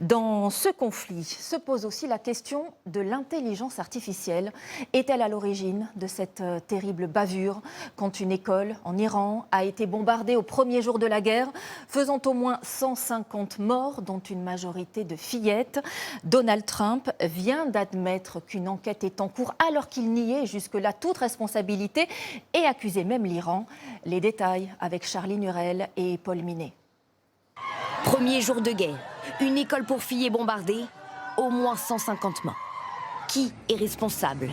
Dans ce conflit se pose aussi la question de l'intelligence artificielle. Est-elle à l'origine de cette terrible bavure quand une école en Iran a été bombardée au premier jour de la guerre, faisant au moins 150 morts, dont une majorité de fillettes? Donald Trump vient d'admettre qu'une enquête est en cours alors qu'il niait jusque-là toute responsabilité et accusait même l'Iran. Les détails avec Charlie Nurel et Paul Minet. Premier jour de guerre, une école pour filles est bombardée, au moins 150 morts. Qui est responsable?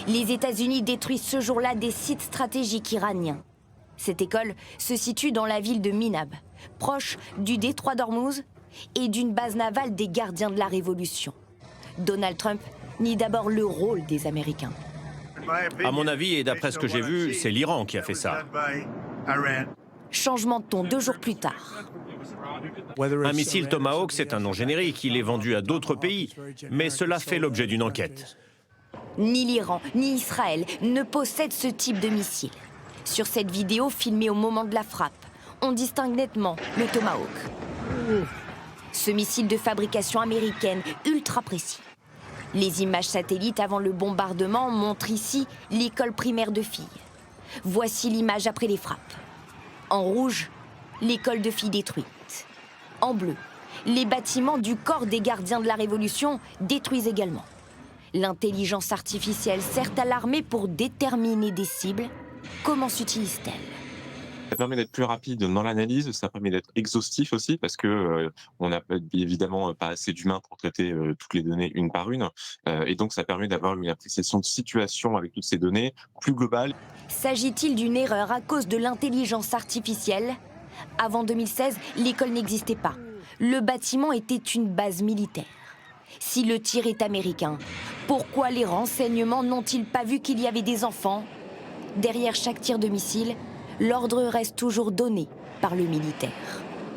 Les États-Unis détruisent ce jour-là des sites stratégiques iraniens. Cette école se situe dans la ville de Minab, proche du détroit d'Ormuz et d'une base navale des gardiens de la Révolution. Donald Trump nie d'abord le rôle des Américains. À mon avis, et d'après ce que j'ai vu, c'est l'Iran qui a fait ça. Changement de ton 2 jours plus tard. Un missile Tomahawk, c'est un nom générique, il est vendu à d'autres pays, mais cela fait l'objet d'une enquête. Ni l'Iran, ni Israël ne possèdent ce type de missile. Sur cette vidéo filmée au moment de la frappe, on distingue nettement le Tomahawk. Ce missile de fabrication américaine ultra précis. Les images satellites avant le bombardement montrent ici l'école primaire de filles. Voici l'image après les frappes. En rouge, l'école de filles détruite. En bleu, les bâtiments du corps des gardiens de la Révolution détruisent également. L'intelligence artificielle sert à l'armée pour déterminer des cibles. Comment s'utilise-t-elle? Ça permet d'être plus rapide dans l'analyse, ça permet d'être exhaustif aussi parce que on n'a évidemment pas assez d'humains pour traiter toutes les données une par une, et donc ça permet d'avoir une appréciation de situation avec toutes ces données plus globale. S'agit-il d'une erreur à cause de l'intelligence artificielle? Avant 2016, l'école n'existait pas. Le bâtiment était une base militaire. Si le tir est américain, pourquoi les renseignements n'ont-ils pas vu qu'il y avait des enfants? Derrière chaque tir de missile, l'ordre reste toujours donné par le militaire.